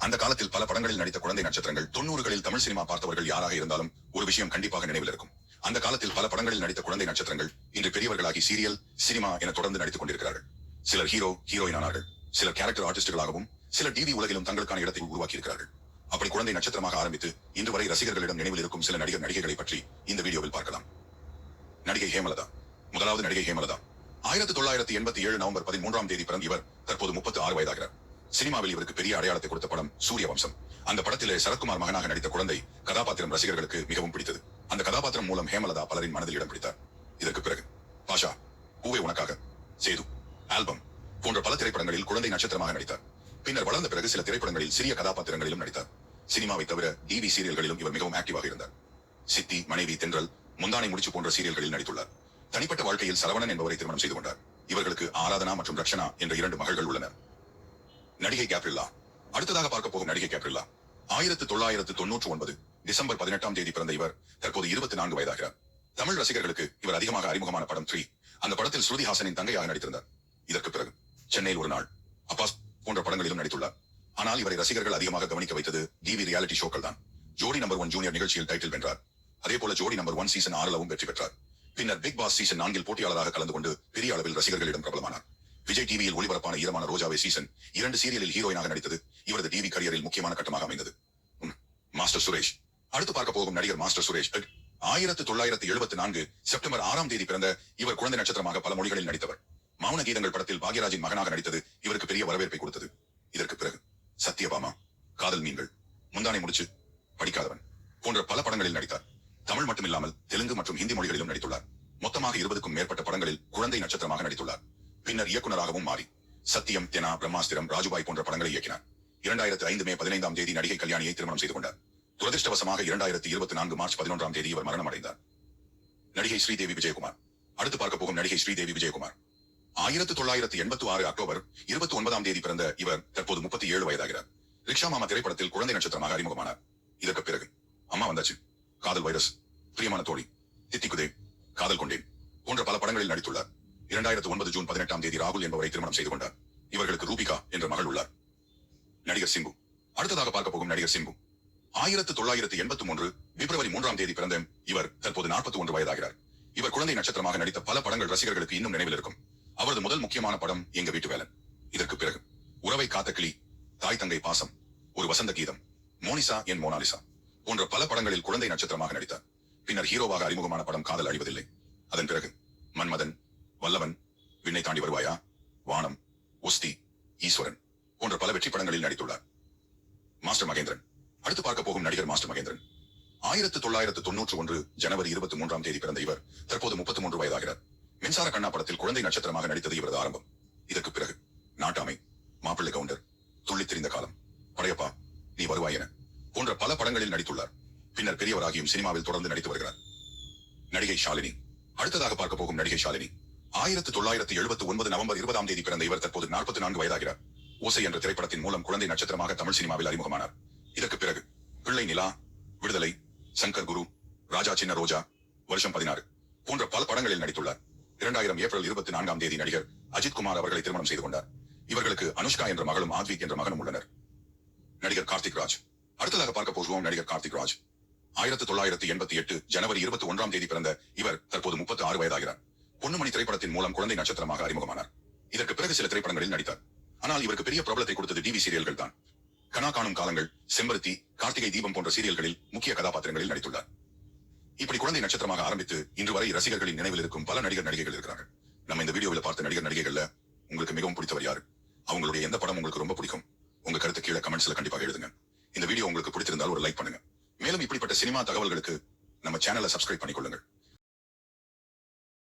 அந்த காலத்தில் பல படங்களில் நடித்த குழந்தை நட்சத்திரங்கள் 90களில் தமிழ் சினிமா பார்த்தவர்கள் யாராக இருந்தாலும் ஒரு விஷயம் கண்டிப்பாக நினைவில் இருக்கும். அந்த காலத்தில் பல படங்களில் நடித்த குழந்தை நட்சத்திரங்கள் இன்று பெரியவர்களாகி சீரியல், சினிமா என தொடர்ந்து நடித்துக் கொண்டிருக்கிறார்கள். சிலர் ஹீரோ, ஹீரோயின் ஆனார்கள். சிலர் கேரக்டர் ஆர்டிஸ்டுகளாகவும், சிலர் டிவி உலகிலும் தங்களுக்கான இடத்தை உருவாக்கி இருக்கிறார்கள். அப்படி குழந்தை நட்சத்திரமாக ஆரம்பித்து இன்று வரை ரசிகர்களிடம் நினைவில் இருக்கும் சில நடிகர் நடிகைகளை பற்றி இந்த வீடியோவில் பார்க்கலாம். நடிகை ஹேமலதா. முதலாவது நடிகை ஹேமலதா 1987 நவம்பர் 13ஆம் தேதி பிறந்த இவர் தற்போது 36 வயதாகிறார். சினிமாவில் இவருக்கு பெரிய அடையாளத்தை கொடுத்த படம் சூரிய வம்சம். அந்த படத்திலே சரத்குமார் மகனாக நடித்த குழந்தை கதாபாத்திரம் ரசிகர்களுக்கு மிகவும் பிடித்தது. அந்த கதாபாத்திரம் மூலம் ஹேமலதா பலரின் மனதில் இடம் பிடித்தார். இதற்கு பிறகு பாஷா, பூவே உனக்காக, சேது, ஆல்பம் போன்ற பல திரைப்படங்களில் குழந்தை நட்சத்திரமாக நடித்தார். பின்னர் வளர்ந்த பிறகு சில திரைப்படங்களில் சிறிய கதாபாத்திரங்களிலும் நடித்தார். சினிமாவை தவிர டிவி சீரியல்களிலும் இவர் மிகவும் ஆக்டிவாக இருந்தார். சித்தி, மனைவி, தென்றல், முந்தானை முடிச்சு போன்ற சீரியல்களில் நடித்துள்ளார். தனிப்பட்ட வாழ்க்கையில் சரவணன் என்பவரை திருமணம் செய்து கொண்டார். இவர்களுக்கு ஆராதனா மற்றும் ரக்ஷனா என்ற 2 மகள்கள் உள்ளனர். நடிகை கேப்ரில்லா. அடுத்ததாக பார்க்க போகும் நடிகை கேப்ரில்லா 1999 டிசம்பர் 18ஆம் தேதி பிறந்த இவர் தற்போது 24 வயதாகிறார். தமிழ் ரசிகர்களுக்கு இவர் அதிகமாக அறிமுகமான படம் 3. அந்த படத்தில் ஸ்ருதிஹாசனின் தங்கையாக நடித்திருந்தார். இதற்கு பிறகு சென்னையில் ஒரு நாள், அப்பாஸ் போன்ற படங்களிலும் நடித்துள்ளார். ஆனால் இவரை ரசிகர்கள் அதிகமாக கவனிக்க வைத்தது டிவி ரியாலிட்டி ஷோக்கள் தான். ஜோடி நம்பர் 1 ஜூனியர் நிகழ்ச்சியில் டைட்டில் வென்றார். அதே போல ஜோடி நம்பர் 1 சீசன் 6லும் வெற்றி பெற்றார். பின்னர் பிக் பாஸ் சீசன் 4 போட்டியாளராக கலந்து கொண்டு பெரிய அளவில் ரசிகர்களிடம் பிரபலமானார். விஜய் டிவியில் ஒளிபரப்பான ஈரமான ரோஜாவே சீசன் 2 சீரியலில் ஹீரோயினாக நடித்தது இவரது டிவி கரியரில் முக்கியமான கட்டமாக அமைந்தது. மாஸ்டர் சுரேஷ். அடுத்து பார்க்க போகும் நடிகர் மாஸ்டர் சுரேஷ். 1974 செப்டம்பர் 6ஆம் தேதி பிறந்த இவர் குழந்தை நட்சத்திரமாக பல மொழிகளில் நடித்தவர். மௌன கீதங்கள் படத்தில் பாக்யராஜின் மகனாக நடித்தது இவருக்கு பெரிய வரவேற்பை கொடுத்தது. இதற்கு பிறகு சத்யபாமா, காதல் மீன்கள், முந்தானை முடிச்சு, படிக்காதவன் போன்ற பல படங்களில் நடித்தார். தமிழ் மட்டுமில்லாமல் தெலுங்கு மற்றும் ஹிந்தி மொழிகளிலும் நடித்துள்ளார். மொத்தமாக 20க்கும் மேற்பட்ட படங்களில் குழந்தை நட்சத்திரமாக நடித்துள்ளார். பின்னர் இயக்குநராகவும் மாறி சத்தியம், தெனா, பிரம்மாஸ்திரம், ராஜுபாய் போன்ற படங்களை இயக்கினார். 2005 மே 15ஆம் தேதி நடிகை கல்யாணியை திருமணம் செய்து கொண்டார். துரதிருஷ்டவசமாக 2024 மார்ச் 11ஆம் தேதி இவர் மரணம் அடைந்தார். நடிகை ஸ்ரீதேவி விஜயகுமார். அடுத்து பார்க்க போகும் நடிகை ஸ்ரீதேவி விஜயகுமார் 1986 அக்டோபர் 29ஆம் தேதி பிறந்த இவர் தற்போது 37 வயதாகிறார். ரிக்ஷா மாமா திரைப்படத்தில் குழந்தை நட்சத்திரமாக அறிமுகமானார். இதற்கு பிறகு அம்மா வந்தாச்சு, காதல் வைரஸ், பிரியமான தோழி, தித்திக்குதே, காதல் கொண்டேன் போன்ற பல படங்களில் நடித்துள்ளார். 2009 ஜூன் 18ஆம் தேதி ராகுல் என்பவரை திருமணம் செய்து கொண்டார். இவர்களுக்கு ரூபிகா என்ற மகள் உள்ளார். நடிகர் சிம்பு. அடுத்ததாக பார்க்க போகும் நடிகர் சிம்பு 1983 பிப்ரவரி 3ஆம் தேதி பிறந்த இவர் தற்போது 41 வயதாகிறார். இவர் குழந்தை நட்சத்திரமாக நடித்த பல படங்கள் ரசிகர்களுக்கு இன்னும் நினைவில் இருக்கும். அவரது முதல் முக்கியமான படம் எங்க வீட்டு வேலன். இதற்கு பிறகு உறவை காத்த கிளி, தாய் தங்கை பாசம், ஒரு வசந்த கீதம், மோனிசா என் மோனாலிசா போன்ற பல படங்களில் குழந்தை நட்சத்திரமாக நடித்தார். பின்னர் ஹீரோவாக அறிமுகமான படம் காதல் அழிவதில்லை. அதன் பிறகு மன்மதன், வல்லவன், விண்ணை தாண்டி வருவாயா, வானம், ஒஸ்தி, ஈஸ்வரன் போன்ற பல வெற்றி படங்களில் நடித்துள்ளார். மாஸ்டர் மகேந்திரன். அடுத்து பார்க்க போகும் நடிகர் மாஸ்டர் மகேந்திரன் 1991 ஜனவரி 23ஆம் தேதி பிறந்த இவர் தற்போது 33 வயதாகிறார். மின்சார கண்ணா படத்தில் குழந்தை நட்சத்திரமாக நடித்தது இவரது ஆரம்பம். இதற்கு பிறகு நாட்டாமை, மாப்பிள்ளை கவுண்டர், துள்ளி திரிந்த காலம், படையப்பா, நீ வருவாய் என போன்ற பல படங்களில் நடித்துள்ளார். பின்னர் பெரியவராகியும் சினிமாவில் தொடர்ந்து நடித்து வருகிறார். நடிகை ஷாலினி. அடுத்ததாக பார்க்க போகும் நடிகை ஷாலினி 1979 நவம்பர் 20ஆம் தேதி பிறந்த இவர் தற்போது 44 வயதாகிறார். ஓசை என்ற திரைப்படத்தின் மூலம் குழந்தை நட்சத்திரமாக தமிழ் சினிமாவில் அறிமுகமானார். இதற்கு பிறகு பிள்ளை நிலா, விடுதலை, சங்கர் குரு, ராஜா சின்ன ரோஜா, வருஷம் 16 போன்ற பல படங்களில் நடித்துள்ளார். 2000 ஏப்ரல் 24ஆம் தேதி நடிகர் அஜித் குமார் அவர்களை திருமணம் செய்து கொண்டார். இவர்களுக்கு அனுஷ்கா என்ற மகளும் ஆத்விக் என்ற மகனும் உள்ளனர். நடிகர் கார்த்திக் ராஜ். அடுத்ததாக பார்க்க போகிறோம் நடிகர் கார்த்திக் ராஜ் 1988 ஜனவரி 21ஆம் தேதி பிறந்த இவர் தற்போது 36 வயதாகிறார். பொன்னுமணி திரைப்படத்தின் மூலம் குழந்தை நட்சத்திரமாக அறிமுகமானார். இதற்கு பிறகு சில திரைப்படங்களில் நடித்தார். ஆனால் இவருக்கு பெரிய பிரபலத்தை கொடுத்தது டிவி சீரியல்கள் தான். கனா காணும் காலங்கள், செம்பருத்தி, கார்த்திகை தீபம் போன்ற சீரியல்களில் முக்கிய கதாபாத்திரங்களில் நடித்துள்ளார். இப்படி குழந்தை நட்சத்திரமாக ஆரம்பித்து இன்று வரை ரசிகர்களின் நினைவில் இருக்கும் பல நடிகர் நடிகைகள் இருக்கிறார்கள். நம்ம இந்த வீடியோவில் பார்த்த நடிகர் நடிகைகள்ல உங்களுக்கு மிகவும் பிடித்தவர் யாரு? அவங்களுடைய எந்த படம் உங்களுக்கு ரொம்ப பிடிக்கும்? உங்க கருத்து கீழே கமெண்ட்ஸ்ல கண்டிப்பாக எழுதுங்க. இந்த வீடியோ உங்களுக்கு பிடித்திருந்தால் ஒரு லைக் பண்ணுங்க. மேலும் இப்படிப்பட்ட சினிமா தகவல்களுக்கு நம்ம சேனலை சப்ஸ்கிரைப் பண்ணிக்கொள்ளுங்கள்.